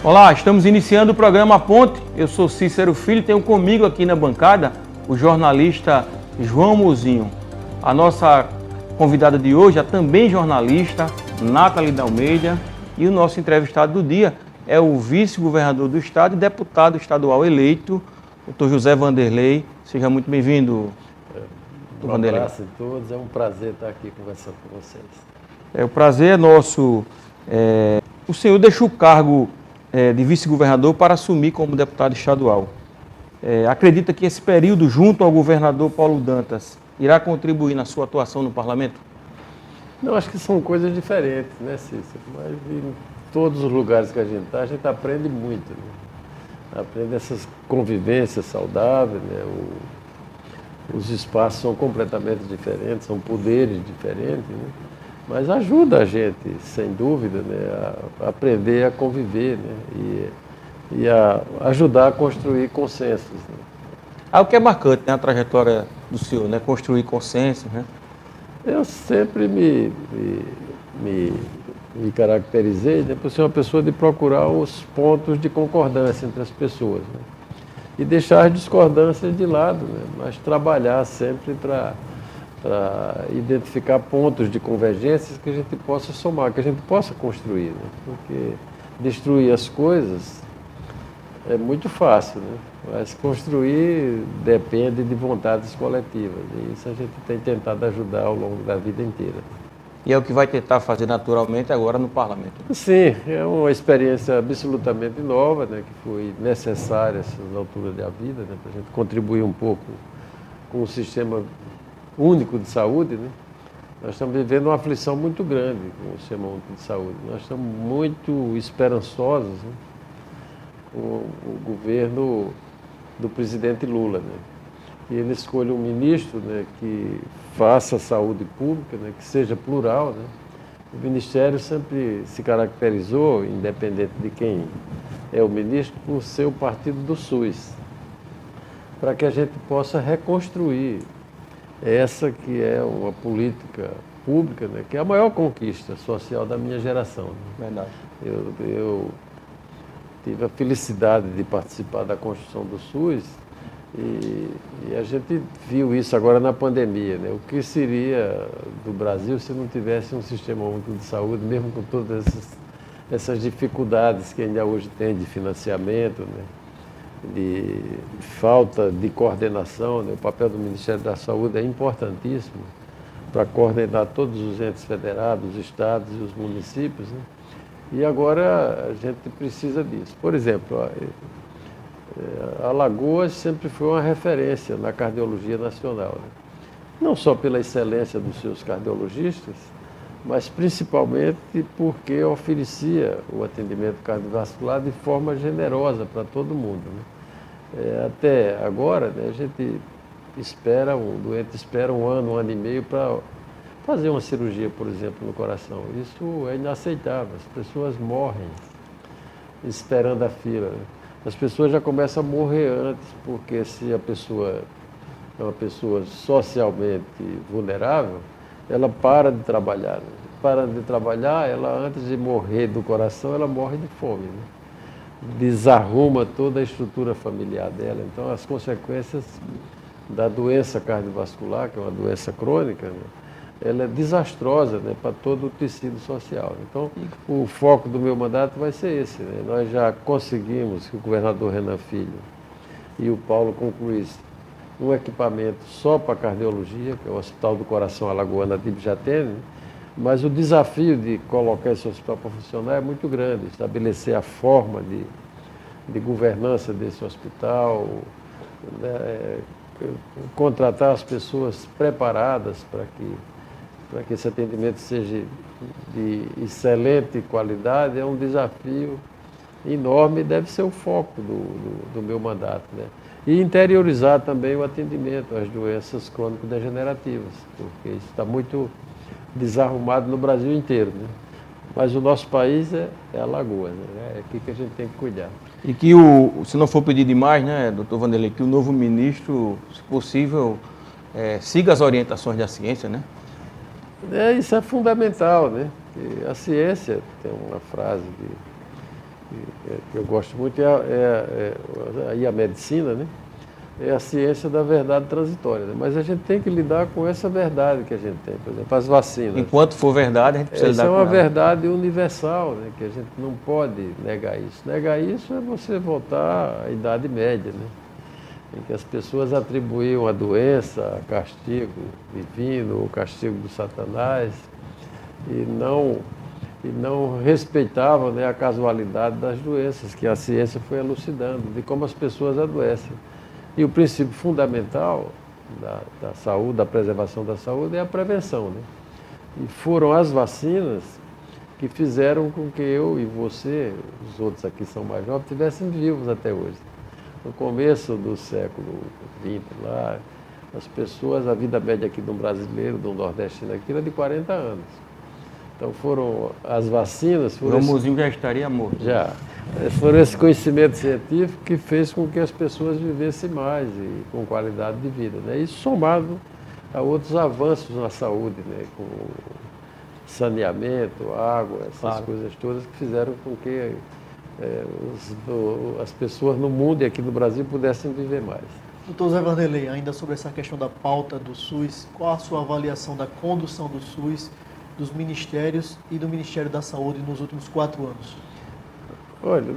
Olá, estamos iniciando o programa Ponte. Eu sou Cícero Filho, tenho comigo aqui na bancada o jornalista João Mozinho. A nossa convidada de hoje é também jornalista, Nathalie de Almeida, e o nosso entrevistado do dia é o vice-governador do estado e deputado estadual eleito, Dr. José Vanderlei. Seja muito bem-vindo, Dr. Vanderlei. Um abraço a todos, é um prazer estar aqui conversando com vocês. O prazer é nosso. O senhor deixou o cargo de vice-governador para assumir como deputado estadual. Acredita que esse período, junto ao governador Paulo Dantas, irá contribuir na sua atuação no parlamento? Não, acho que são coisas diferentes, né, Cícero? Mas em todos os lugares que a gente está, a gente aprende muito, né? Aprende essas convivências saudáveis, né? Os espaços são completamente diferentes, são poderes diferentes, né? Mas ajuda a gente, sem dúvida, né, a aprender a conviver, né, e a ajudar a construir consensos. Né. Algo que é marcante, né, a trajetória do senhor, né, construir consensos, né? Eu sempre me caracterizei, né, por ser uma pessoa de procurar os pontos de concordância entre as pessoas, né, e deixar as discordâncias de lado, né, mas trabalhar sempre para identificar pontos de convergências que a gente possa somar, que a gente possa construir, né? Porque destruir as coisas é muito fácil, né? Mas construir depende de vontades coletivas, e isso a gente tem tentado ajudar ao longo da vida inteira. E é o que vai tentar fazer naturalmente agora no parlamento. Sim, é uma experiência absolutamente nova, né? Que foi necessária nessas alturas da vida, né? Para a gente contribuir um pouco com o sistema único de saúde, né? Nós estamos vivendo uma aflição muito grande com o sistema único de saúde. Nós estamos muito esperançosos, né, com o governo do presidente Lula, né? E ele escolhe um ministro, né, que faça saúde pública, né, que seja plural, né? O Ministério sempre se caracterizou, independente de quem é o ministro, por ser o partido do SUS, para que a gente possa reconstruir essa que é uma política pública, né, que é a maior conquista social da minha geração. Né? Verdade. Eu tive a felicidade de participar da construção do SUS e a gente viu isso agora na pandemia, né? O que seria do Brasil se não tivesse um sistema único de saúde, mesmo com todas essas dificuldades que ainda hoje tem de financiamento, né? De falta de coordenação, né? O papel do Ministério da Saúde é importantíssimo para coordenar todos os entes federados, os estados e os municípios, né? E agora a gente precisa disso. Por exemplo, Alagoas sempre foi uma referência na cardiologia nacional, né? Não só pela excelência dos seus cardiologistas, mas principalmente porque oferecia o atendimento cardiovascular de forma generosa para todo mundo, né? Até agora, né, a gente espera, o doente espera um ano e meio para fazer uma cirurgia, por exemplo, no coração. Isso é inaceitável, as pessoas morrem esperando a fila, né? As pessoas já começam a morrer antes, porque se a pessoa é uma pessoa socialmente vulnerável, ela para de trabalhar, né? Para de trabalhar, ela antes de morrer do coração, ela morre de fome, né? Desarruma toda a estrutura familiar dela. Então, as consequências da doença cardiovascular, que é uma doença crônica, né, ela é desastrosa, né, para todo o tecido social. Então, o foco do meu mandato vai ser esse, né? Nós já conseguimos que o governador Renan Filho e o Paulo concluíssem um equipamento só para cardiologia, que é o Hospital do Coração Alagoano de Ibjatene, mas o desafio de colocar esse hospital para funcionar é muito grande, estabelecer a forma de governança desse hospital, né, contratar as pessoas preparadas para que esse atendimento seja de excelente qualidade, é um desafio enorme e deve ser o foco do meu mandato, né? E interiorizar também o atendimento às doenças crônico-degenerativas, porque isso está muito desarrumado no Brasil inteiro, né? Mas o nosso país é Alagoas, né? É aqui que a gente tem que cuidar. E que, se não for pedir demais, né, doutor Vanderlei, que o novo ministro, se possível, siga as orientações da ciência, né? Isso é fundamental, né? Porque a ciência tem uma frase que eu gosto muito, aí a medicina, né? É a ciência da verdade transitória. Né? Mas a gente tem que lidar com essa verdade que a gente tem, por exemplo, as vacinas. Enquanto for verdade, a gente precisa lidar com ela. Essa é uma verdade universal, né? Que a gente não pode negar isso. Negar isso é você voltar à Idade Média, né? Em que as pessoas atribuíam a doença a castigo divino, o castigo do Satanás, e não respeitavam, né, a casualidade das doenças, que a ciência foi elucidando, de como as pessoas adoecem. E o princípio fundamental da saúde, da preservação da saúde, é a prevenção, né? E foram as vacinas que fizeram com que eu e você, os outros aqui são mais jovens, estivessem vivos até hoje. No começo do século XX, lá, as pessoas, a vida média aqui de um brasileiro, de um nordestino aqui, era de 40 anos. Então foram as vacinas... O Ramosinho já estaria morto. Já. Foram esse conhecimento científico que fez com que as pessoas vivessem mais e com qualidade de vida, né? Isso somado a outros avanços na saúde, né? Com saneamento, água, essas coisas todas que fizeram com que as pessoas no mundo e aqui no Brasil pudessem viver mais. Doutor Zé Vanderlei, ainda sobre essa questão da pauta do SUS, qual a sua avaliação da condução do SUS, dos ministérios e do Ministério da Saúde nos últimos 4 anos? Olha,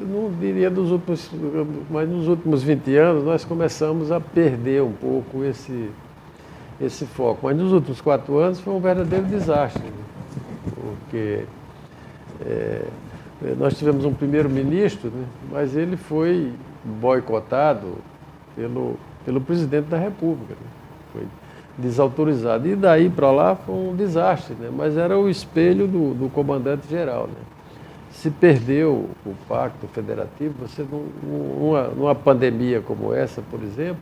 não diria dos últimos, mas nos últimos 20 anos nós começamos a perder um pouco esse foco. Mas nos últimos 4 anos foi um verdadeiro desastre, né? Porque nós tivemos um primeiro-ministro, né? Mas ele foi boicotado pelo presidente da República, né? Foi desautorizado. E daí para lá foi um desastre, né? Mas era o espelho do comandante-geral, né? Se perdeu o pacto federativo, você numa pandemia como essa, por exemplo,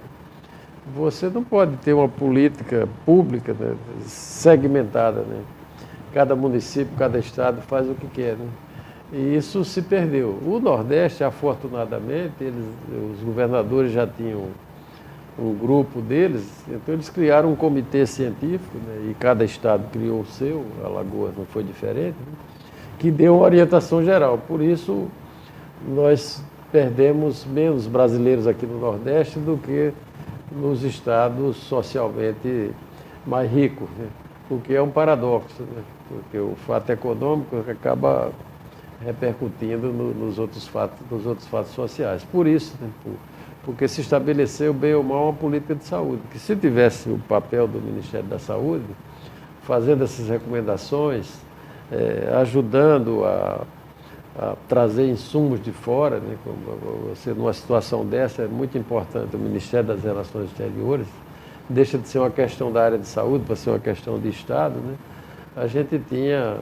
você não pode ter uma política pública, né, segmentada, né? Cada município, cada estado faz o que quer, né? E isso se perdeu. O Nordeste, afortunadamente, os governadores já tinham um grupo deles, então eles criaram um comitê científico, né, e cada estado criou o seu, Alagoas não foi diferente, né, que deu uma orientação geral. Por isso, nós perdemos menos brasileiros aqui no Nordeste do que nos estados socialmente mais ricos, né, o que é um paradoxo, né, porque o fato econômico acaba repercutindo nos outros fatos sociais. Por isso, né, porque se estabeleceu bem ou mal uma política de saúde, que se tivesse o papel do Ministério da Saúde, fazendo essas recomendações, ajudando a trazer insumos de fora, né, você numa situação dessa é muito importante o Ministério das Relações Exteriores, deixa de ser uma questão da área de saúde para ser uma questão de Estado, né, a gente tinha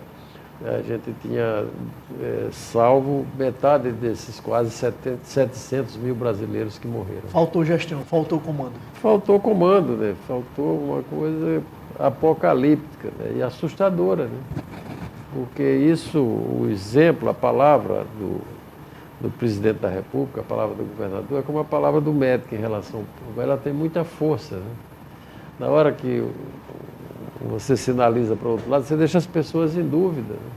salvo metade desses quase 700 mil brasileiros que morreram. Faltou gestão, faltou comando. Faltou comando, né? Faltou uma coisa apocalíptica, né, e assustadora, né? Porque isso, o exemplo, a palavra do presidente da República, a palavra do governador, é como a palavra do médico em relação ao povo. Ela tem muita força, né? Na hora que você sinaliza para o outro lado, você deixa as pessoas em dúvida, né?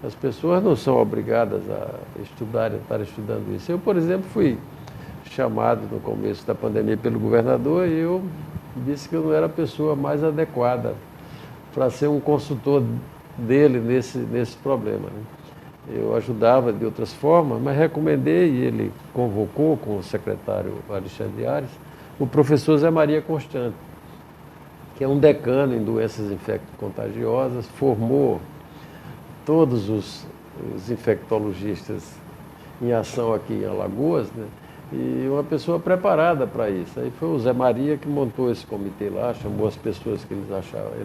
As pessoas não são obrigadas a estar estudando isso. Eu, por exemplo, fui chamado no começo da pandemia pelo governador e eu disse que eu não era a pessoa mais adequada para ser um consultor dele nesse problema, né? Eu ajudava de outras formas, mas recomendei, e ele convocou com o secretário Alexandre Ares, o professor Zé Maria Constante, que é um decano em doenças infecto-contagiosas, formou todos os infectologistas em ação aqui em Alagoas, né? E uma pessoa preparada para isso. Aí foi o Zé Maria que montou esse comitê lá, chamou as pessoas que ele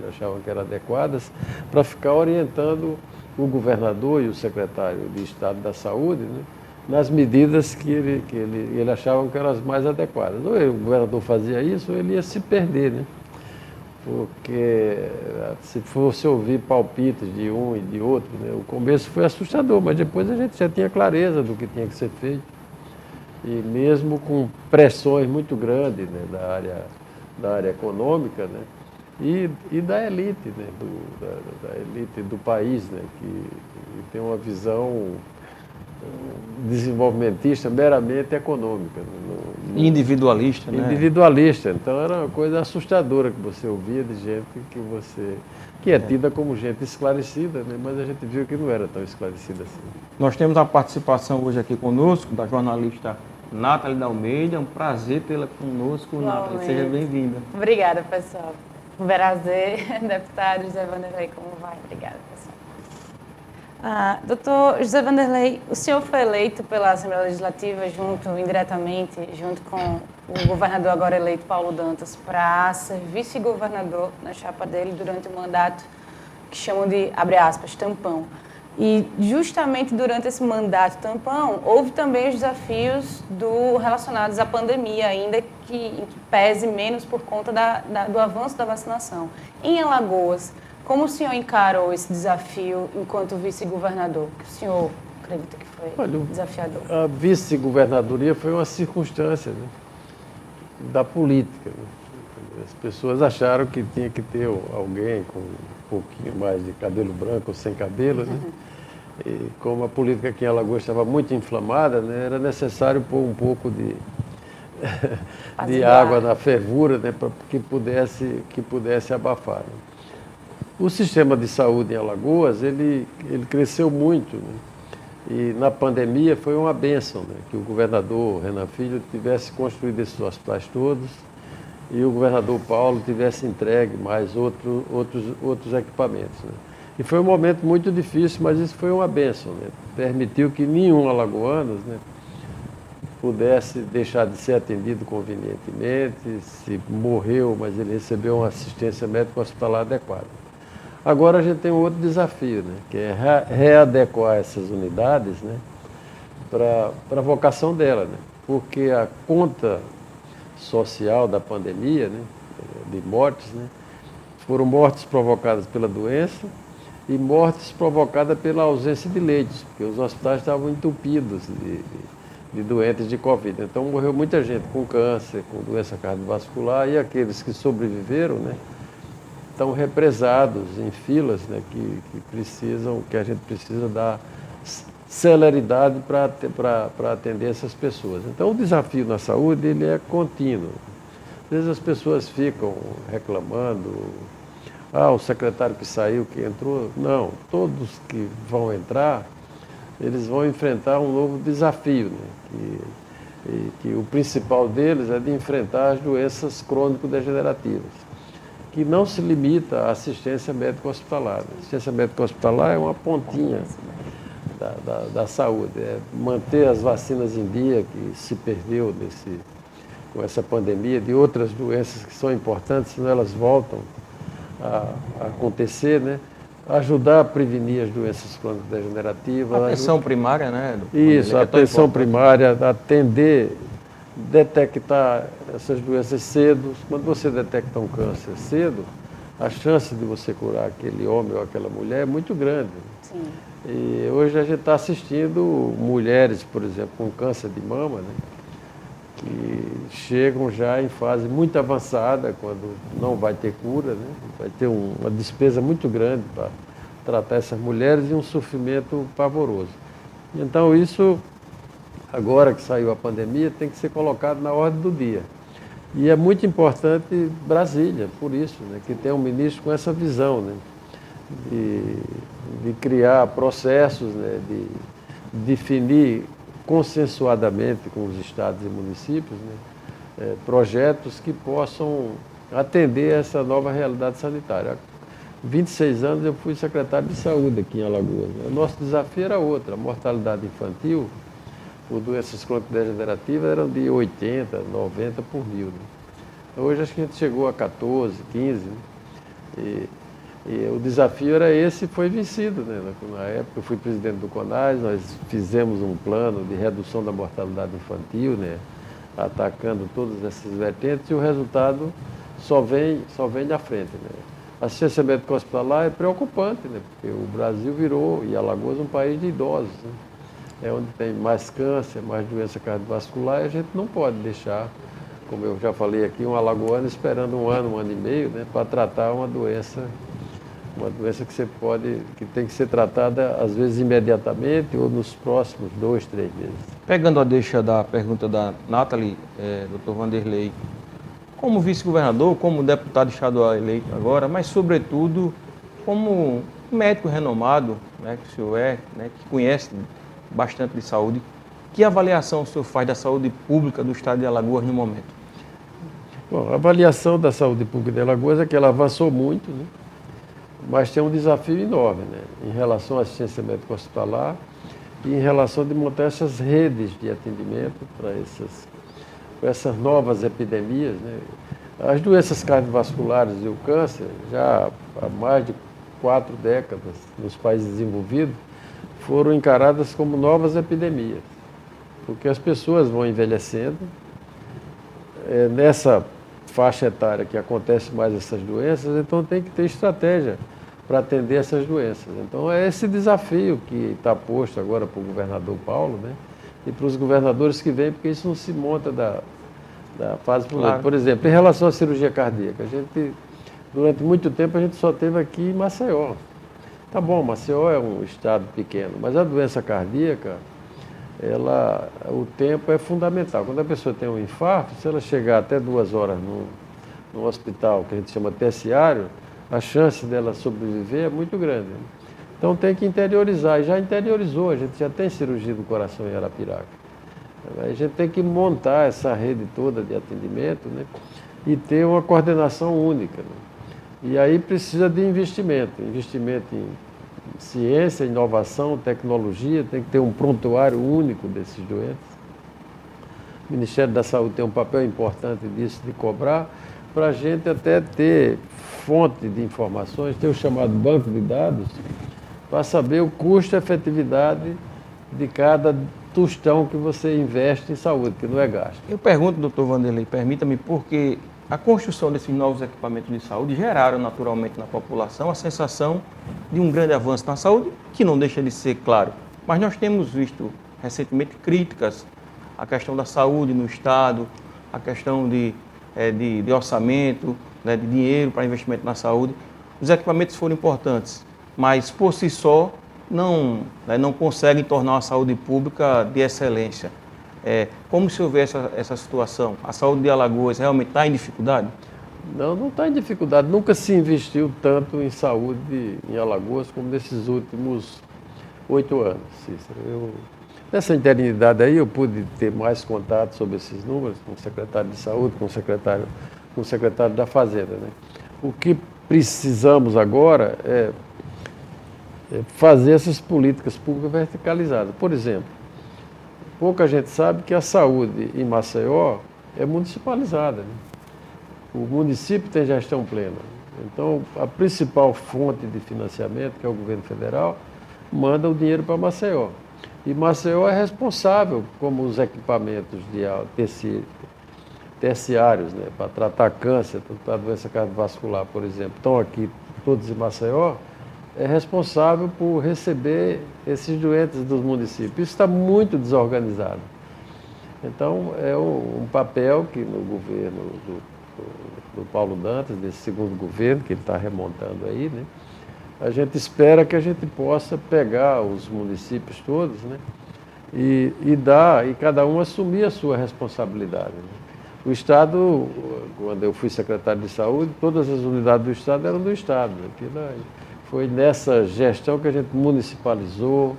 achavam que eram adequadas, para ficar orientando o governador e o secretário de Estado da Saúde, né, nas medidas que ele achava que eram as mais adequadas. Ou o governador fazia isso, ou ele ia se perder, né? Porque se fosse ouvir palpites de um e de outro, né, o começo foi assustador, mas depois a gente já tinha clareza do que tinha que ser feito. E mesmo com pressões muito grandes, né, da área econômica, né, e da elite, né, da elite do país, né, que tem uma visão desenvolvimentista meramente econômica. Individualista, né? Individualista. Então era uma coisa assustadora que você ouvia de gente que é tida como gente esclarecida, né? Mas a gente viu que não era tão esclarecida assim. Nós temos a participação hoje aqui conosco da jornalista Nathalie da Almeida. É um prazer tê-la conosco, Nathalie. Seja bem-vinda. Obrigada, pessoal. Um prazer, deputado José Vanderlei, como vai? Obrigada, pessoal. Doutor José Vanderlei, o senhor foi eleito pela Assembleia Legislativa indiretamente, junto com o governador agora eleito, Paulo Dantas, para ser vice-governador na chapa dele durante o mandato que chamam de, abre aspas, tampão. E justamente durante esse mandato tampão, houve também os desafios relacionados à pandemia, ainda que pese menos por conta do avanço da vacinação. Em Alagoas, como o senhor encarou esse desafio enquanto vice-governador? Que o senhor acredita que foi desafiador? A vice-governadoria foi uma circunstância, né, da política. Né? As pessoas acharam que tinha que ter alguém com um pouquinho mais de cabelo branco ou sem cabelo, né? E como a política aqui em Alagoas estava muito inflamada, né, era necessário pôr um pouco de água na fervura, né, para que pudesse abafar. Né? O sistema de saúde em Alagoas, ele cresceu muito, né? E na pandemia foi uma bênção, né, que o governador Renan Filho tivesse construído esses hospitais todos e o governador Paulo tivesse entregue mais outros equipamentos. Né? E foi um momento muito difícil, mas isso foi uma bênção, né? Permitiu que nenhum alagoano, né, pudesse deixar de ser atendido convenientemente, se morreu, mas ele recebeu uma assistência médico-hospitalar adequada. Agora a gente tem um outro desafio, né, que é readequar essas unidades, né, para a vocação dela, né, porque a conta social da pandemia, né, de mortes, né, foram mortes provocadas pela doença e mortes provocadas pela ausência de leitos, porque os hospitais estavam entupidos de doentes de Covid. Então morreu muita gente com câncer, com doença cardiovascular, e aqueles que sobreviveram, né, estão represados em filas, né, que a gente precisa dar celeridade para atender essas pessoas. Então o desafio na saúde ele é contínuo. Às vezes as pessoas ficam reclamando, o secretário que saiu, que entrou. Não, todos que vão entrar, eles vão enfrentar um novo desafio, né, que o principal deles é de enfrentar as doenças crônico-degenerativas, que não se limita à assistência médico-hospitalar. A assistência médico-hospitalar é uma pontinha da saúde, é manter as vacinas em dia, que se perdeu com essa pandemia, de outras doenças que são importantes, senão elas voltam a acontecer, né? Ajudar a prevenir as doenças crônico-degenerativas. A atenção primária, né? Isso, a atenção primária, atender, detectar essas doenças cedo. Quando você detecta um câncer cedo, a chance de você curar aquele homem ou aquela mulher é muito grande. Sim. E hoje a gente está assistindo mulheres, por exemplo, com câncer de mama, né, que chegam já em fase muito avançada, quando não vai ter cura, né, vai ter uma despesa muito grande para tratar essas mulheres e um sofrimento pavoroso. Então isso, agora que saiu a pandemia, tem que ser colocado na ordem do dia. E é muito importante Brasília, por isso, né, que tem um ministro com essa visão, né, de criar processos, né, de definir consensuadamente com os estados e municípios, né, projetos que possam atender essa nova realidade sanitária. Há 26 anos eu fui secretário de saúde aqui em Alagoas. Né? O nosso desafio era outro, a mortalidade infantil por doenças crônico-degenerativas eram de 80, 90 por mil. Né? Hoje acho que a gente chegou a 14, 15, né? E o desafio era esse e foi vencido. Né? Na época eu fui presidente do CONAS, nós fizemos um plano de redução da mortalidade infantil, né? Atacando todas essas vertentes, e o resultado só vem à frente. Né? A assistência médico-hospitalar é preocupante, né? Porque o Brasil virou, e Alagoas, um país de idosos. Né? É onde tem mais câncer, mais doença cardiovascular, e a gente não pode deixar, como eu já falei aqui, um alagoano esperando um ano e meio, né, para tratar uma doença Uma doença que tem que ser tratada, às vezes, imediatamente ou nos próximos 2, 3 meses. Pegando a deixa da pergunta da Nathalie, Dr. Vanderlei, como vice-governador, como deputado estadual eleito agora, mas, sobretudo, como médico renomado, né, que o senhor né, que conhece bastante de saúde, que avaliação o senhor faz da saúde pública do estado de Alagoas no momento? Bom, a avaliação da saúde pública de Alagoas é que ela avançou muito, né? Mas tem um desafio enorme, né? Em relação à assistência médica hospitalar e em relação de montar essas redes de atendimento para essas novas epidemias, né? As doenças cardiovasculares e o câncer, já há mais de 4 décadas nos países desenvolvidos, foram encaradas como novas epidemias, porque as pessoas vão envelhecendo, nessa faixa etária que acontece mais essas doenças, então tem que ter estratégia para atender essas doenças. Então é esse desafio que está posto agora para o governador Paulo, né? E para os governadores que vêm, porque isso não se monta da fase por outra. Por exemplo, em relação à cirurgia cardíaca, durante muito tempo a gente só teve aqui em Maceió. Tá bom, Maceió é um estado pequeno, mas a doença cardíaca, o tempo é fundamental. Quando a pessoa tem um infarto, se ela chegar até 2 horas no hospital, que a gente chama terciário, a chance dela sobreviver é muito grande. Então tem que interiorizar, e já interiorizou, a gente já tem cirurgia do coração em Arapiraca. A gente tem que montar essa rede toda de atendimento, né, e ter uma coordenação única, né? E aí precisa de investimento em ciência, inovação, tecnologia, tem que ter um prontuário único desses doentes. O Ministério da Saúde tem um papel importante disso, de cobrar, para a gente até ter fonte de informações, ter o chamado banco de dados, para saber o custo e efetividade de cada tostão que você investe em saúde, que não é gasto. Eu pergunto, doutor Vanderlei, permita-me, porque a construção desses novos equipamentos de saúde geraram naturalmente na população a sensação de um grande avanço na saúde, que não deixa de ser claro. Mas nós temos visto recentemente críticas à questão da saúde no Estado, à questão de orçamento, né, de dinheiro para investimento na saúde. Os equipamentos foram importantes, mas por si só não conseguem tornar a saúde pública de excelência. Como se houver essa situação? A saúde de Alagoas realmente está em dificuldade? Não está em dificuldade. Nunca se investiu tanto em saúde em Alagoas como nesses últimos 8 anos, Cícero. Nessa interinidade aí eu pude ter mais contato sobre esses números com o secretário de Saúde, com o secretário da Fazenda, né? O que precisamos agora é fazer essas políticas públicas verticalizadas. Por exemplo, pouca gente sabe que a saúde em Maceió é municipalizada, né? O município tem gestão plena. Então, a principal fonte de financiamento, que é o governo federal, manda o dinheiro para Maceió. E Maceió é responsável, como os equipamentos terciários, né, para tratar câncer, para doença cardiovascular, por exemplo, estão aqui todos em Maceió, é responsável por receber esses doentes dos municípios. Isso está muito desorganizado. Então, é um papel que no governo do Paulo Dantas, desse segundo governo, que ele está remontando aí, né, a gente espera que a gente possa pegar os municípios todos, né, e cada um assumir a sua responsabilidade, né. O Estado, quando eu fui secretário de Saúde, todas as unidades do Estado eram do Estado. Foi nessa gestão que a gente municipalizou,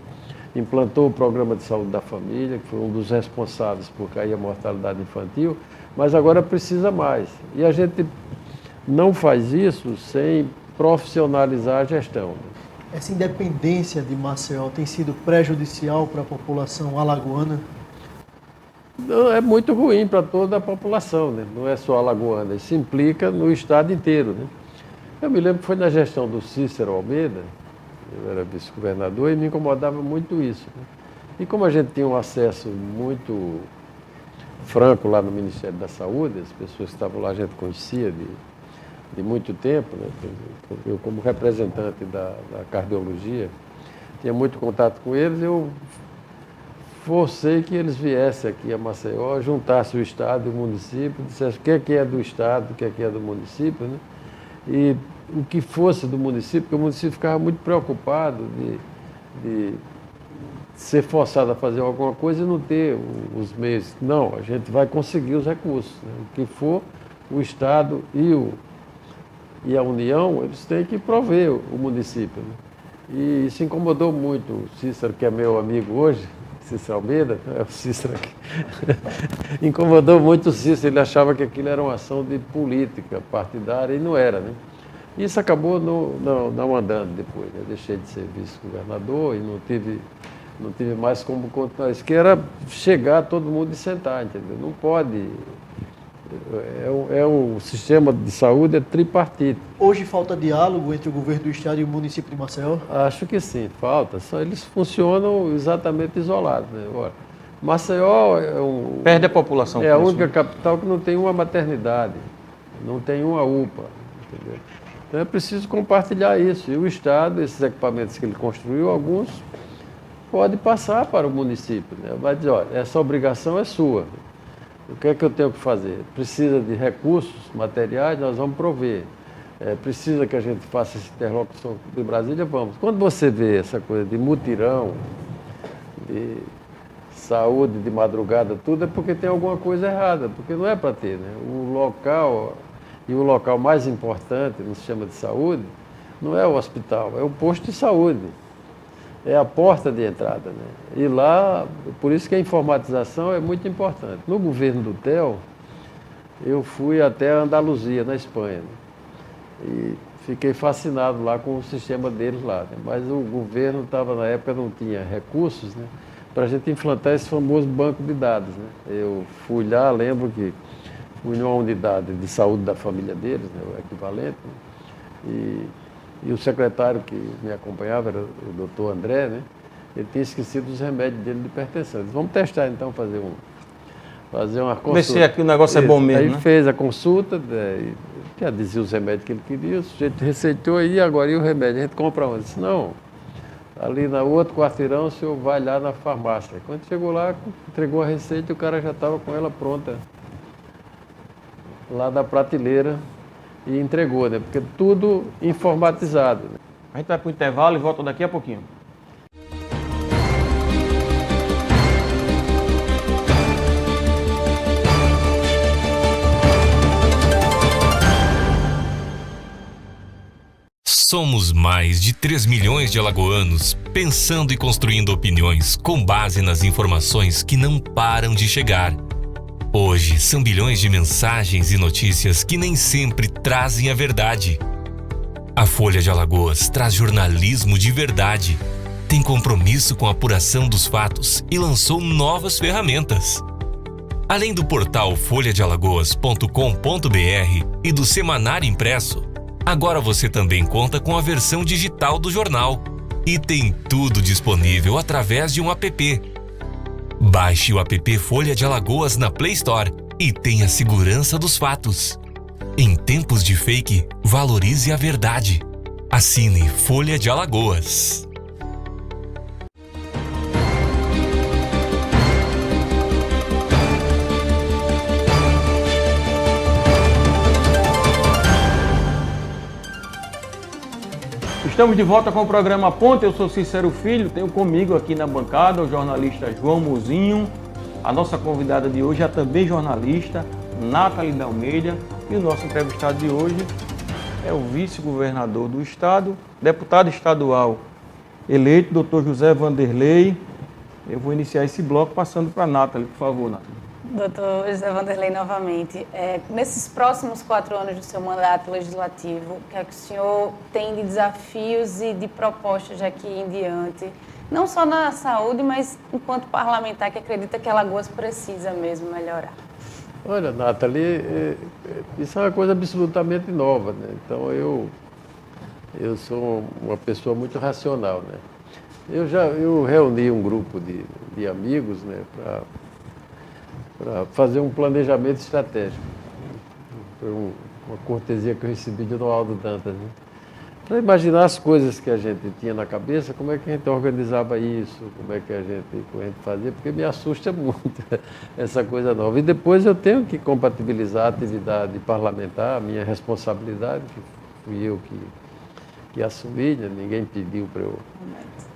implantou o Programa de Saúde da Família, que foi um dos responsáveis por cair a mortalidade infantil, mas agora precisa mais. E a gente não faz isso sem profissionalizar a gestão. Essa independência de Maceió tem sido prejudicial para a população alagoana? Não, é muito ruim para toda a população, né? Não é só alagoana, isso implica no estado inteiro, né? Eu me lembro que foi na gestão do Cícero Almeida, eu era vice-governador, e me incomodava muito isso, né? E como a gente tinha um acesso muito franco lá no Ministério da Saúde, as pessoas que estavam lá a gente conhecia de muito tempo, né? Eu como representante da cardiologia, tinha muito contato com eles, eu forcei que eles viessem aqui a Maceió, juntassem o Estado e o município, dissessem o que é do Estado, o que é do município, né? E o que fosse do município, porque o município ficava muito preocupado de ser forçado a fazer alguma coisa e não ter os meios. Não, a gente vai conseguir os recursos, né? O que for, o Estado e a União, eles têm que prover o município, né? E isso incomodou muito o Cícero, que é meu amigo hoje, Cícero Almeida, é o Cícero aqui. Incomodou muito o Cícero, ele achava que aquilo era uma ação de política partidária e não era, né? Isso acabou não andando depois, né? Eu deixei de ser vice-governador e não tive mais como continuar isso, que era chegar todo mundo e sentar, entendeu? Não pode. O sistema de saúde é tripartite. Hoje falta diálogo entre o governo do estado e o município de Maceió? Acho que sim, falta. Só eles funcionam exatamente isolados, né? Agora, Maceió Perde a população. É a única capital que não tem uma maternidade, não tem uma UPA, entendeu? Então é preciso compartilhar isso. E o Estado, esses equipamentos que ele construiu, alguns pode passar para o município, né? Vai dizer, olha, essa obrigação é sua. O que é que eu tenho que fazer? Precisa de recursos materiais, nós vamos prover. Precisa que a gente faça essa interlocução de Brasília, vamos. Quando você vê essa coisa de mutirão, de saúde de madrugada, tudo, é porque tem alguma coisa errada, porque não é para ter, né? O local mais importante no sistema de saúde não é o hospital, é o posto de saúde. É a porta de entrada, né? E lá, por isso que a informatização é muito importante. No governo do TEL, eu fui até a Andaluzia, na Espanha, né? E fiquei fascinado lá com o sistema deles lá, né? Mas o governo estava, na época, não tinha recursos, né, para a gente implantar esse famoso banco de dados, né? Eu fui lá, lembro que fui numa unidade de saúde da família deles, né, o equivalente, né? E o secretário que me acompanhava era o doutor André, né? Ele tinha esquecido os remédios dele de hipertensão. Ele disse, vamos testar então, fazer uma consulta. Ver se aqui o negócio é bom mesmo, Aí né? fez a consulta, já dizia os remédios que ele queria, o sujeito receitou aí, agora e o remédio? A gente compra onde? Ele disse, não, ali no outro quarteirão o senhor vai lá na farmácia. Quando chegou lá, entregou a receita e o cara já estava com ela pronta, lá na prateleira. E entregou, né? Porque tudo informatizado. Né? A gente vai para o intervalo e volta daqui a pouquinho. Somos mais de 3 milhões de alagoanos pensando e construindo opiniões com base nas informações que não param de chegar. Hoje, são bilhões de mensagens e notícias que nem sempre trazem a verdade. A Folha de Alagoas traz jornalismo de verdade, tem compromisso com a apuração dos fatos e lançou novas ferramentas. Além do portal folhadealagoas.com.br e do semanário impresso, agora você também conta com a versão digital do jornal e tem tudo disponível através de um app. Baixe o app Folha de Alagoas na Play Store e tenha segurança dos fatos. Em tempos de fake, valorize a verdade. Assine Folha de Alagoas. Estamos de volta com o programa Ponte. Eu sou Cícero Filho, tenho comigo aqui na bancada o jornalista João Mozinho. A nossa convidada de hoje é também jornalista, Nathalie de Almeida. E o nosso entrevistado de hoje é o vice-governador do estado, deputado estadual eleito, doutor José Vanderlei. Eu vou iniciar esse bloco passando para a Nathalie, por favor, Nathalie. Doutor José Vanderlei, novamente, nesses próximos 4 anos do seu mandato legislativo, o que é que o senhor tem de desafios e de propostas aqui em diante, não só na saúde, mas enquanto parlamentar que acredita que Alagoas precisa mesmo melhorar? Olha, Nathalie, isso é uma coisa absolutamente nova, né? Então eu sou uma pessoa muito racional, né? Eu reuni um grupo de amigos, né, para fazer um planejamento estratégico. Foi uma cortesia que eu recebi de Noaldo Dantas, né? Para imaginar as coisas que a gente tinha na cabeça, como é que a gente organizava isso, como é que a gente fazia, porque me assusta muito essa coisa nova. E depois eu tenho que compatibilizar a atividade parlamentar, a minha responsabilidade, que fui eu que assumi, né? Ninguém pediu para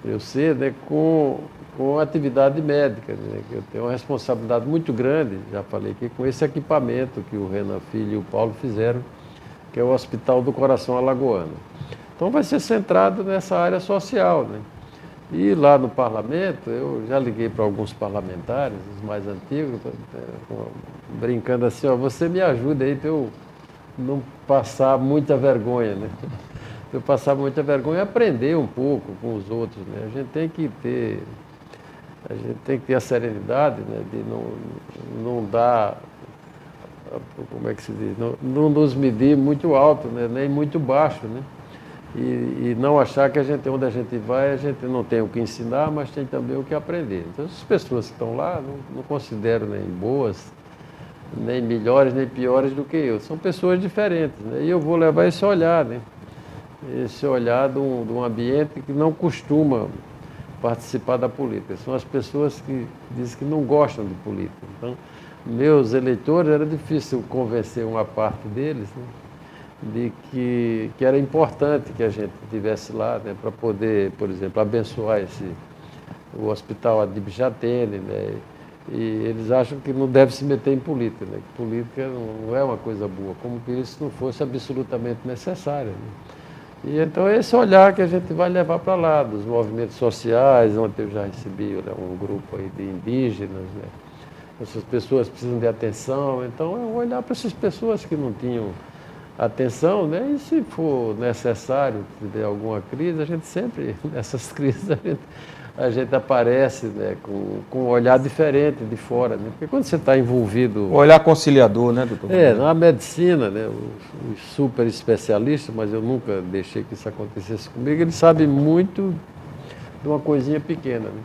eu ser, né? Com atividade médica, né? Eu tenho uma responsabilidade muito grande, já falei aqui, com esse equipamento que o Renan Filho e o Paulo fizeram, que é o Hospital do Coração Alagoano. Então vai ser centrado nessa área social, né? E lá no parlamento, eu já liguei para alguns parlamentares, os mais antigos, brincando assim, ó, você me ajuda aí para eu não passar muita vergonha, né? Para eu passar muita vergonha e aprender um pouco com os outros, né? A gente tem que ter a serenidade, né, de não dar, como é que se diz, não nos medir muito alto, né, nem muito baixo, né? E não achar que onde a gente vai, a gente não tem o que ensinar, mas tem também o que aprender. Então, as pessoas que estão lá, não considero nem boas, nem melhores, nem piores do que eu. São pessoas diferentes, né? E eu vou levar esse olhar, né? Esse olhar de um ambiente que não costuma participar da política. São as pessoas que dizem que não gostam de política. Então, meus eleitores, era difícil convencer uma parte deles, né, de que era importante que a gente estivesse lá, né, para poder, por exemplo, abençoar o Hospital Adib Jatene, né, e eles acham que não deve se meter em política, né, que política não é uma coisa boa, como que isso não fosse absolutamente necessário, né. E então esse olhar que a gente vai levar para lá, dos movimentos sociais, onde eu já recebi, né, um grupo aí de indígenas, né? Essas pessoas precisam de atenção, então eu vou olhar para essas pessoas que não tinham atenção, né? E se for necessário, se tiver alguma crise, a gente sempre, nessas crises, a gente aparece, né, com um olhar diferente de fora, né? Porque quando você está envolvido... O olhar conciliador, né, doutor? Na medicina, né, os super especialistas, mas eu nunca deixei que isso acontecesse comigo, eles sabem muito de uma coisinha pequena, né?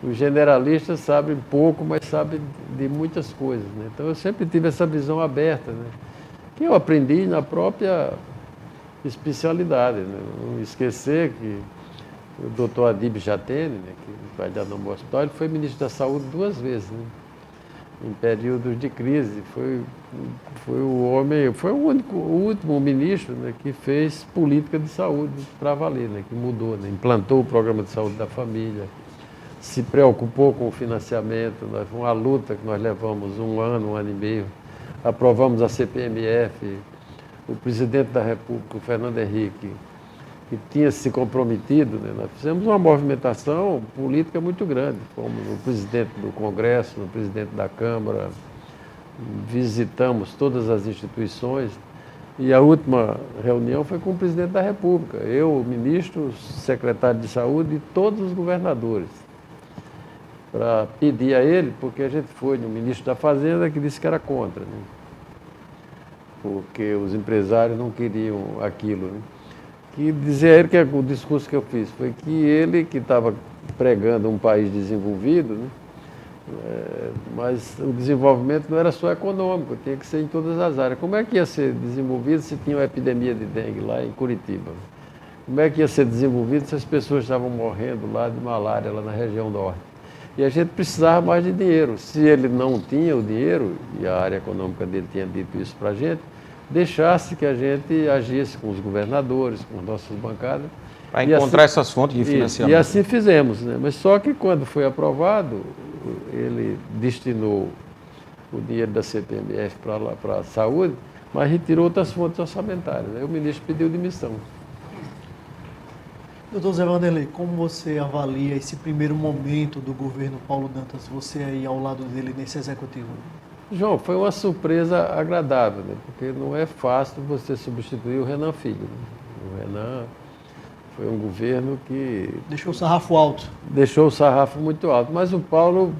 Os generalistas sabem pouco, mas sabem de muitas coisas, né? Então eu sempre tive essa visão aberta, né, que eu aprendi na própria especialidade, né? Não esquecer que o doutor Adib Jatene, né, que vai dar no meu hospital, ele foi ministro da Saúde 2 vezes, né, em períodos de crise. Foi o último ministro, né, que fez política de saúde para valer, né, que mudou, né, implantou o programa de saúde da família, se preocupou com o financiamento. Foi uma luta que nós levamos um ano e meio, aprovamos a CPMF, o presidente da República, o Fernando Henrique, que tinha se comprometido, né? Nós fizemos uma movimentação política muito grande. Fomos no presidente do Congresso, no presidente da Câmara, visitamos todas as instituições, e a última reunião foi com o presidente da República, eu, o ministro, o secretário de Saúde e todos os governadores, para pedir a ele, porque a gente foi no ministro da Fazenda que disse que era contra, né? Porque os empresários não queriam aquilo, né? Que dizer a ele que o discurso que eu fiz foi que ele, que estava pregando um país desenvolvido, né, mas o desenvolvimento não era só econômico, tinha que ser em todas as áreas. Como é que ia ser desenvolvido se tinha uma epidemia de dengue lá em Curitiba? Como é que ia ser desenvolvido se as pessoas estavam morrendo lá de malária, lá na região norte? E a gente precisava mais de dinheiro. Se ele não tinha o dinheiro, e a área econômica dele tinha dito isso para a gente, deixasse que a gente agisse com os governadores, com as nossas bancadas. Para encontrar assim, essas fontes de financiamento. E assim fizemos, né? Mas só que quando foi aprovado, ele destinou o dinheiro da CPMF para a saúde, mas retirou outras fontes orçamentárias. Aí o ministro pediu demissão. Doutor Zé Vanderlei, como você avalia esse primeiro momento do governo Paulo Dantas, você aí ao lado dele nesse executivo? João, foi uma surpresa agradável, né? Porque não é fácil você substituir o Renan Filho, né? O Renan foi um governo que... Deixou o sarrafo alto. Deixou o sarrafo muito alto, mas o Paulo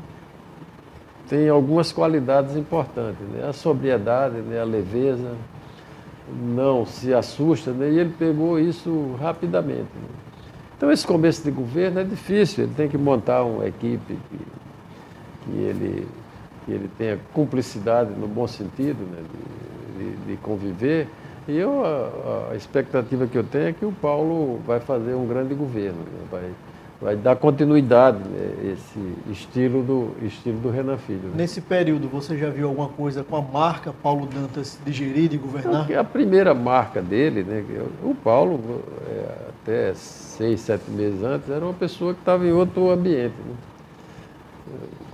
tem algumas qualidades importantes, né? A sobriedade, né? A leveza, não se assusta, né? E ele pegou isso rapidamente, né? Então esse começo de governo é difícil, ele tem que montar uma equipe que ele tenha cumplicidade no bom sentido, né, de conviver. E a expectativa que eu tenho é que o Paulo vai fazer um grande governo, né, vai dar continuidade, né, esse estilo do Renan Filho. Né? Nesse período, você já viu alguma coisa com a marca Paulo Dantas de gerir, de governar? A primeira marca dele, né, o Paulo, até 6, 7 meses antes, era uma pessoa que estava em outro ambiente, né,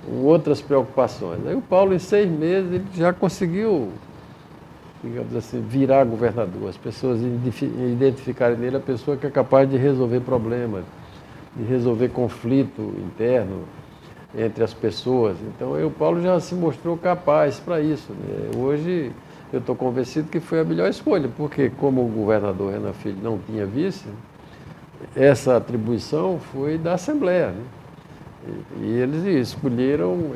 com outras preocupações. Aí o Paulo, em 6 meses, ele já conseguiu, digamos assim, virar governador. As pessoas identificarem nele a pessoa que é capaz de resolver problemas, de resolver conflito interno entre as pessoas. Então, o Paulo já se mostrou capaz para isso. Né? Hoje, eu estou convencido que foi a melhor escolha, porque como o governador Renan Filho não tinha vice, essa atribuição foi da Assembleia. Né? E eles escolheram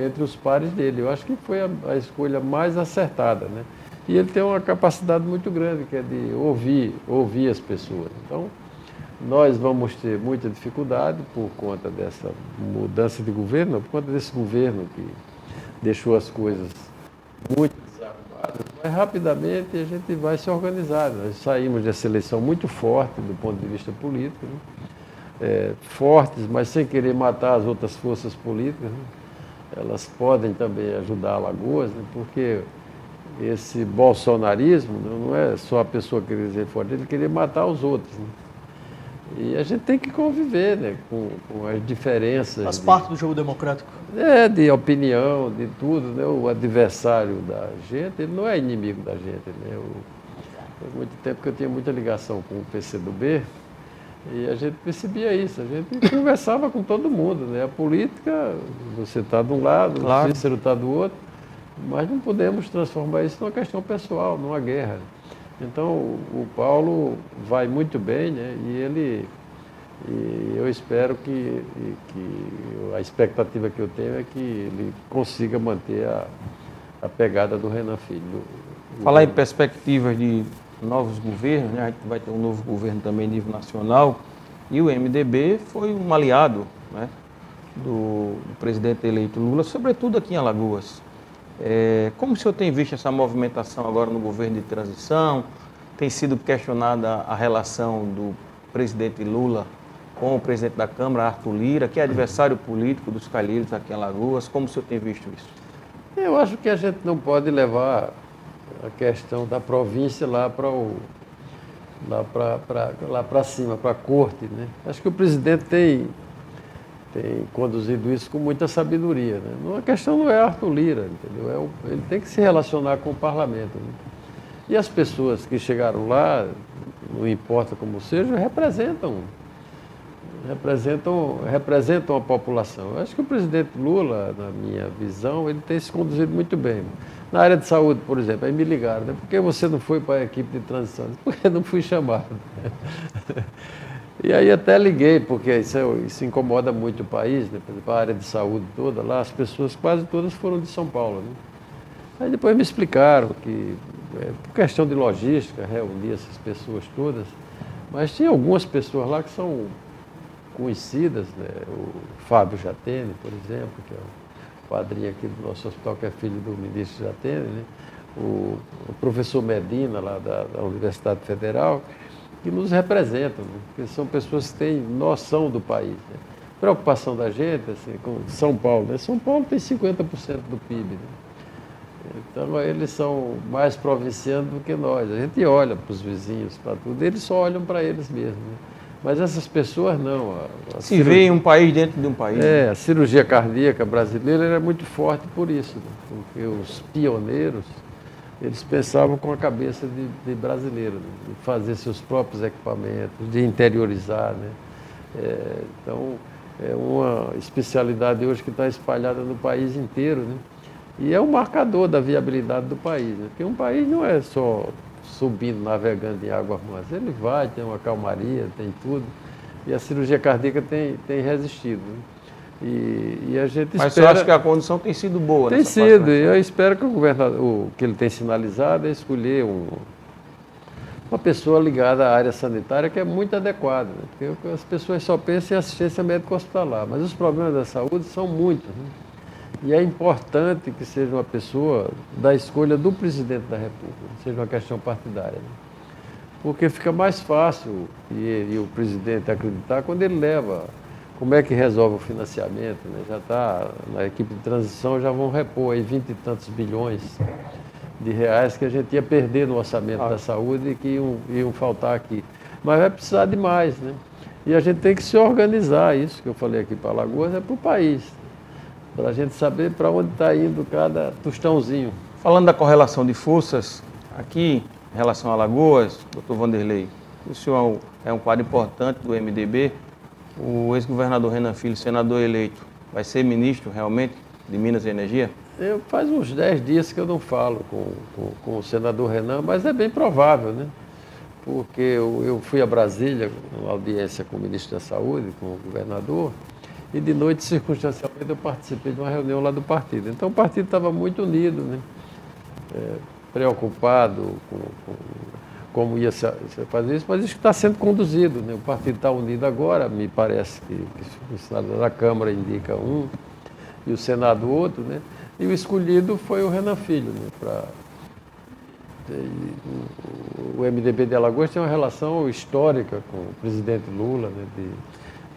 entre os pares dele. Eu acho que foi a escolha mais acertada. Né? E ele tem uma capacidade muito grande, que é de ouvir as pessoas. Então, nós vamos ter muita dificuldade por conta dessa mudança de governo, por conta desse governo que deixou as coisas muito desarrumadas. Mas rapidamente a gente vai se organizar. Nós saímos dessa eleição muito forte do ponto de vista político, né? Fortes, mas sem querer matar as outras forças políticas. Né? Elas podem também ajudar Alagoas, né? Porque esse bolsonarismo não é só a pessoa querer dizer forte, ele queria matar os outros. Né? E a gente tem que conviver, né, com as diferenças. Faz parte do jogo democrático. De opinião, de tudo. Né? O adversário da gente, ele não é inimigo da gente. Né? Faz muito tempo que eu tinha muita ligação com o PCdoB e a gente percebia isso. A gente conversava com todo mundo. Né? A política, você está de um lado, claro. O Cícero está do outro, mas não podemos transformar isso numa questão pessoal, numa guerra. Então, o Paulo vai muito bem, né? E eu espero que a expectativa que eu tenho é que ele consiga manter a pegada do Renan Filho. Falar em perspectivas de novos governos, né? A gente vai ter um novo governo também nível nacional, e o MDB foi um aliado, né, do presidente eleito Lula, sobretudo aqui em Alagoas. Como o senhor tem visto essa movimentação agora no governo de transição? Tem sido questionada a relação do presidente Lula com o presidente da Câmara, Arthur Lira, que é adversário político dos calheiros aqui em Alagoas. Como o senhor tem visto isso? Eu acho que a gente não pode levar a questão da província lá para cima, para a corte. Né? Acho que o presidente tem conduzido isso com muita sabedoria. Né? A questão não é Arthur Lira, entendeu? Ele tem que se relacionar com o parlamento. Né? E as pessoas que chegaram lá, não importa como seja, representam a população. Eu acho que o presidente Lula, na minha visão, ele tem se conduzido muito bem. Na área de saúde, por exemplo, aí me ligaram, né? Por que você não foi para a equipe de transição? Porque não fui chamado. E aí até liguei, porque isso incomoda muito o país, né? Por exemplo, a área de saúde toda lá, as pessoas quase todas foram de São Paulo. Né? Aí depois me explicaram que, por questão de logística, reunir essas pessoas todas, mas tinha algumas pessoas lá que são conhecidas, né? O Fábio Jatene, por exemplo, que é o padrinho aqui do nosso hospital, que é filho do ministro Jatene, né? O professor Medina, lá da Universidade Federal, que nos representam, né? Porque são pessoas que têm noção do país. Né? Preocupação da gente, assim, com São Paulo. Né? São Paulo tem 50% do PIB. Né? Então, eles são mais provincianos do que nós. A gente olha para os vizinhos, para tudo, eles só olham para eles mesmos. Né? Mas essas pessoas não. Se vê em um país dentro de um país. A cirurgia cardíaca brasileira era muito forte por isso, né? Porque os pioneiros, eles pensavam com a cabeça de brasileiro, né? De fazer seus próprios equipamentos, de interiorizar. Né? Então, é uma especialidade hoje que está espalhada no país inteiro. Né? E é um marcador da viabilidade do país. Né? Porque um país não é só subindo, navegando em águas mansas. Ele vai, tem uma calmaria, tem tudo. E a cirurgia cardíaca tem resistido. Né? E a gente Mas espera... eu acho que a condição tem sido boa. Tem sido, e eu espero que o governador, o que ele tem sinalizado é escolher uma pessoa ligada à área sanitária que é muito adequada, né? Porque as pessoas só pensam em assistência médico-hospitalar, mas os problemas da saúde são muitos. Né? E é importante que seja uma pessoa da escolha do presidente da República, seja uma questão partidária. Né? Porque fica mais fácil e o presidente acreditar quando ele leva como é que resolve o financiamento, né? Já está, na equipe de transição já vão repor aí 20 e tantos bilhões de reais que a gente ia perder no orçamento da saúde e que iam faltar aqui. Mas vai precisar de mais, né? E a gente tem que se organizar, isso que eu falei aqui para Alagoas, é para o país, para a gente saber para onde está indo cada tostãozinho. Falando da correlação de forças, aqui em relação a Alagoas, doutor Vanderlei, o senhor é um quadro importante do MDB, o ex-governador Renan Filho, senador eleito, vai ser ministro realmente de Minas e Energia? Faz uns 10 dias que eu não falo com o senador Renan, mas é bem provável, né? Porque eu fui a Brasília, numa audiência com o ministro da Saúde, com o governador, e de noite, circunstancialmente, eu participei de uma reunião lá do partido. Então o partido estava muito unido, né? Preocupado com como ia se fazer isso, mas isso está sendo conduzido, né? O partido está unido agora, me parece que o senador da Câmara indica um e o Senado outro, né? E o escolhido foi o Renan Filho, né? O MDB de Alagoas tem uma relação histórica com o presidente Lula, né?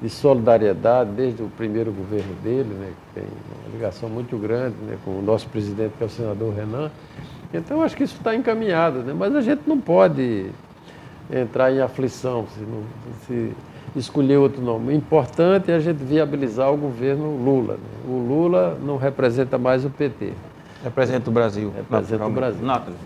De solidariedade desde o primeiro governo dele, né? Que tem uma ligação muito grande, né? Com o nosso presidente, que é o senador Renan. Então, acho que isso está encaminhado, né? Mas a gente não pode entrar em aflição se escolher outro nome. O importante é a gente viabilizar o governo Lula, né? O Lula não representa mais o PT. Representa o Brasil. Representa o Brasil. Nathalie.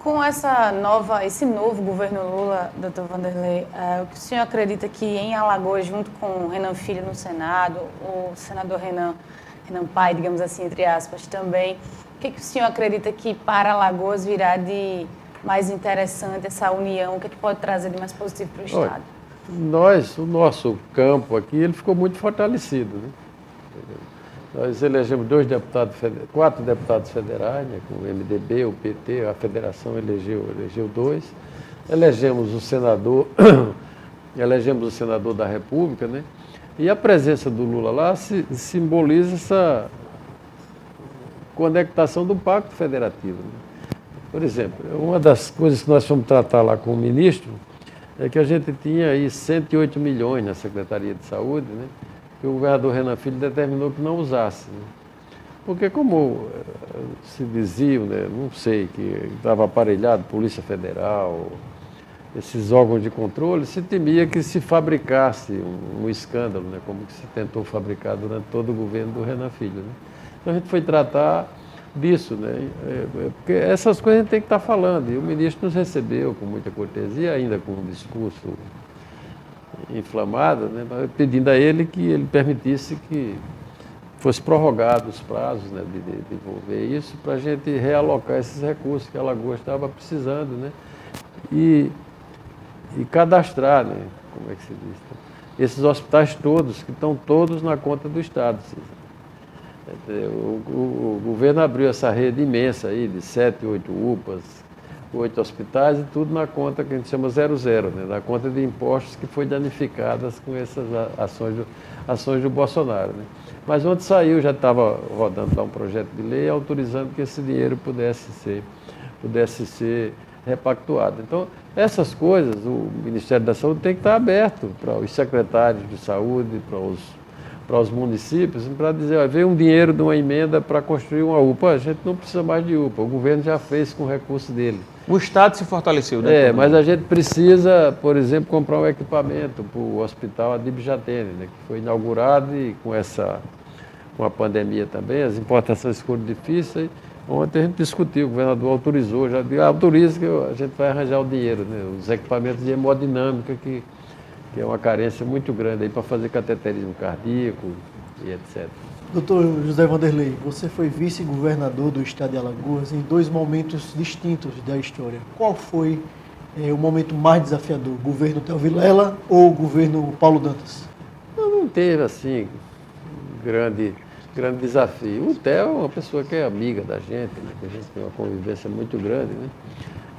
Com esse novo governo Lula, doutor Vanderlei, o que o senhor acredita que em Alagoas, junto com o Renan Filho no Senado, o senador Renan Pai, digamos assim, entre aspas, também, o que o senhor acredita que para Alagoas virá de mais interessante essa união? O que pode trazer de mais positivo para o Estado? O nosso campo aqui, ele ficou muito fortalecido, né? Nós elegemos 4 deputados federais, né, com o MDB, o PT, a federação elegeu 2. Elegemos o senador da República, né? E a presença do Lula lá simboliza essa conectação do Pacto Federativo, né? Por exemplo, uma das coisas que nós fomos tratar lá com o ministro é que a gente tinha aí 108 milhões na Secretaria de Saúde, né? Que o governador Renan Filho determinou que não usasse, né? Porque como se dizia, né, não sei, que estava aparelhado, Polícia Federal, esses órgãos de controle, se temia que se fabricasse um escândalo, né, como que se tentou fabricar durante todo o governo do Renan Filho, né? Então a gente foi tratar disso, né? Porque essas coisas a gente tem que estar falando, e o ministro nos recebeu com muita cortesia, ainda com um discurso inflamada, né, pedindo a ele que ele permitisse que fosse prorrogado os prazos, né, de desenvolver isso, para a gente realocar esses recursos que a Alagoas estava precisando, né, e cadastrar, né, como é que se diz, esses hospitais todos, que estão todos na conta do Estado. O governo abriu essa rede imensa aí de 7, 8 UPAs, 8 hospitais e tudo na conta que a gente chama 00, né? Na conta de impostos que foi danificadas com essas ações do Bolsonaro, né? Mas onde saiu, já estava rodando lá um projeto de lei autorizando que esse dinheiro pudesse ser repactuado. Então, essas coisas, o Ministério da Saúde tem que estar aberto para os secretários de saúde, para os municípios, para dizer, ó, veio um dinheiro de uma emenda para construir uma UPA, a gente não precisa mais de UPA, o governo já fez com o recurso dele. O Estado se fortaleceu, né? Mas a gente precisa, por exemplo, comprar um equipamento para o Hospital Adib Jatene, né, que foi inaugurado e com a pandemia também, as importações foram difíceis. Ontem a gente discutiu, o governador autorizou, já autoriza que a gente vai arranjar o dinheiro, né, os equipamentos de hemodinâmica, que é uma carência muito grande aí para fazer cateterismo cardíaco e etc. Doutor José Vanderlei, você foi vice-governador do estado de Alagoas em 2 momentos distintos da história. Qual foi o momento mais desafiador? O governo Theo Vilela ou o governo Paulo Dantas? Não teve, assim, grande desafio. O Theo é uma pessoa que é amiga da gente, né? Que a gente tem uma convivência muito grande, né?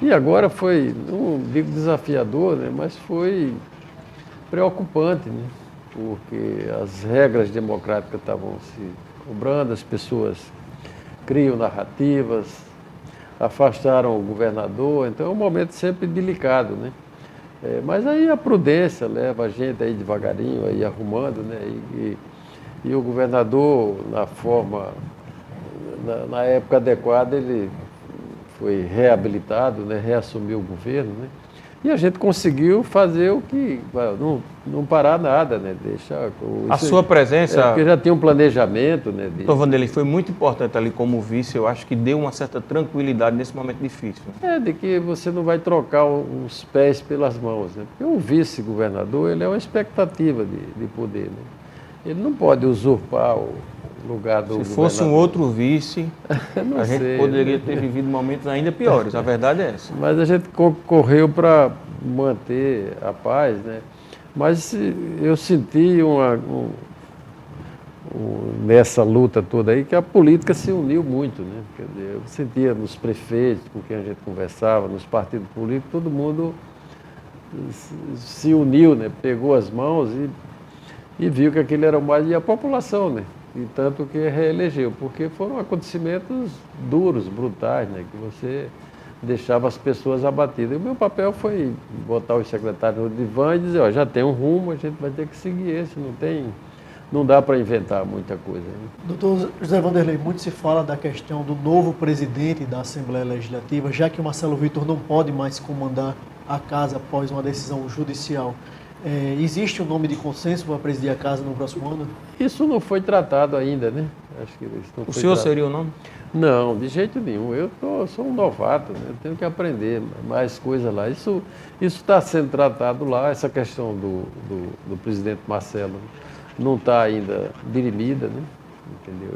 E agora foi, não digo desafiador, né? Mas foi preocupante, né? Porque as regras democráticas estavam se cobrando, as pessoas criam narrativas, afastaram o governador, então é um momento sempre delicado, né? Mas aí a prudência leva a gente aí devagarinho, aí arrumando, né? E o governador, na época adequada, ele foi reabilitado, né? Reassumiu o governo, né? E a gente conseguiu fazer o que, não parar nada, né? Deixar a sua presença, porque já tinha um planejamento, né? Dr. Vanderlei, foi muito importante ali como vice, eu acho que deu uma certa tranquilidade nesse momento difícil. De que você não vai trocar os pés pelas mãos, né? Porque o vice-governador, ele é uma expectativa de poder, né? Ele não pode usurpar o lugar do governador. Se fosse um outro vice, a gente sei, poderia ter vivido momentos ainda piores, a verdade é essa. Mas a gente correu para manter a paz, né? Mas eu senti nessa luta toda aí que a política se uniu muito, né? Quer dizer, eu sentia nos prefeitos com quem a gente conversava, nos partidos políticos, todo mundo se uniu, né? Pegou as mãos e viu que aquilo era o mais... E a população, né? E tanto que reelegeu, porque foram acontecimentos duros, brutais, né? Que você deixava as pessoas abatidas. E o meu papel foi botar os secretários no divã e dizer, já tem um rumo, a gente vai ter que seguir esse, não dá para inventar muita coisa. Né? Doutor José Vanderlei, muito se fala da questão do novo presidente da Assembleia Legislativa, já que o Marcelo Vitor não pode mais comandar a casa após uma decisão judicial. Existe um nome de consenso para presidir a casa no próximo ano? Isso não foi tratado ainda, né? Acho que isso não O foi senhor tratado. seria o nome? Não, de jeito nenhum. Eu sou um novato, né? Eu tenho que aprender mais coisas lá. Isso está sendo tratado lá, essa questão do presidente Marcelo não está ainda dirimida, né? Entendeu?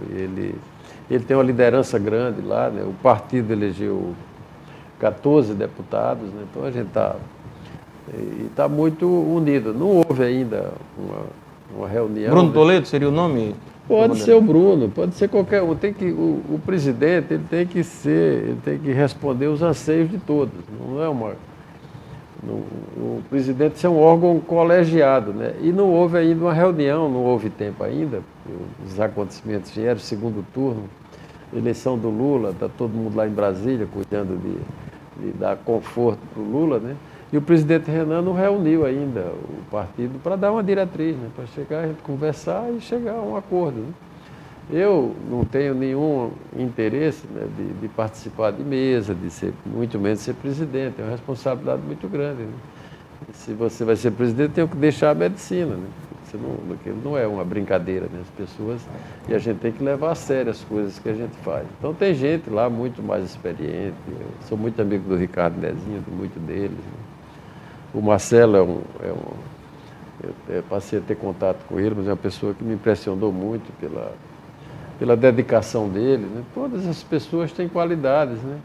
Ele tem uma liderança grande lá, né? O partido elegeu 14 deputados, né? Então a gente está muito unido. Não houve ainda uma reunião. Bruno Toledo seria o nome? Pode ser o Bruno, pode ser qualquer um. O presidente ele tem que responder os anseios de todos. Não é o presidente é um órgão colegiado, né? E não houve ainda uma reunião, não houve tempo ainda. Os acontecimentos vieram, segundo turno, eleição do Lula, está todo mundo lá em Brasília cuidando de dar conforto para o Lula, né? E o presidente Renan não reuniu ainda o partido para dar uma diretriz, né? Para chegar, a gente conversar e chegar a um acordo. Né? Eu não tenho nenhum interesse, né, de participar de mesa, muito menos ser presidente, é uma responsabilidade muito grande. Né? Se você vai ser presidente, tem que deixar a medicina, né? Aquilo não é uma brincadeira, né? As pessoas, e a gente tem que levar a sério as coisas que a gente faz. Então tem gente lá muito mais experiente, eu sou muito amigo do Ricardo Nezinho, muito deles. Né? O Marcelo eu passei a ter contato com ele, mas é uma pessoa que me impressionou muito pela dedicação dele. Né? Todas as pessoas têm qualidades, né?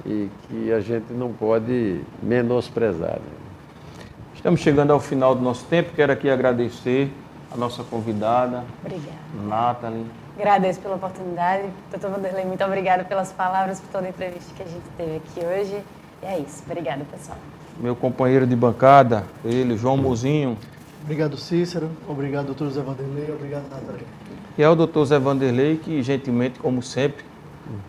E que a gente não pode menosprezar. Né? Estamos chegando ao final do nosso tempo. Quero aqui agradecer a nossa convidada, Obrigada. Nathalie. Agradeço pela oportunidade. Doutor Vanderlei, muito obrigada pelas palavras, por toda a entrevista que a gente teve aqui hoje. E é isso. Obrigada, pessoal. Meu companheiro de bancada, ele, João Mozinho. Obrigado, Cícero. Obrigado, doutor José Vanderlei. Obrigado, Nathalie. E é o doutor Zé Vanderlei, que gentilmente, como sempre,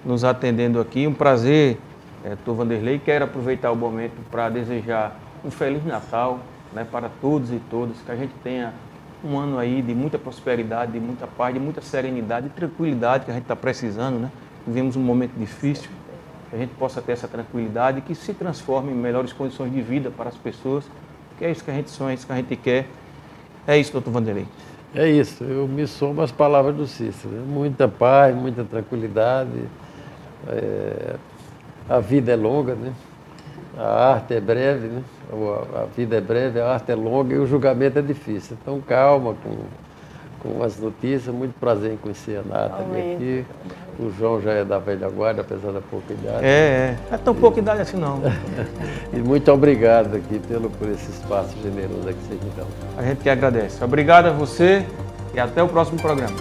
nos atendendo aqui. Um prazer, doutor Vanderlei. Quero aproveitar o momento para desejar um Feliz Natal, né, para todos e todas. Que a gente tenha um ano aí de muita prosperidade, de muita paz, de muita serenidade e tranquilidade que a gente está precisando, né? Vivemos um momento difícil. Que a gente possa ter essa tranquilidade e que se transforme em melhores condições de vida para as pessoas, porque é isso que a gente sonha, é isso que a gente quer. É isso, doutor Vanderlei. É isso, eu me somo às palavras do Cícero. Né? Muita paz, muita tranquilidade. A vida é longa, né? A arte é breve, né? A vida é breve, a arte é longa e o julgamento é difícil. Então, calma com as notícias. Muito prazer em conhecer a Nathalie aqui. O João já é da velha guarda, apesar da pouca idade. É tão pouca idade assim não. E muito obrigado aqui por esse espaço generoso que vocês me dão. A gente que agradece. Obrigado a você e até o próximo programa.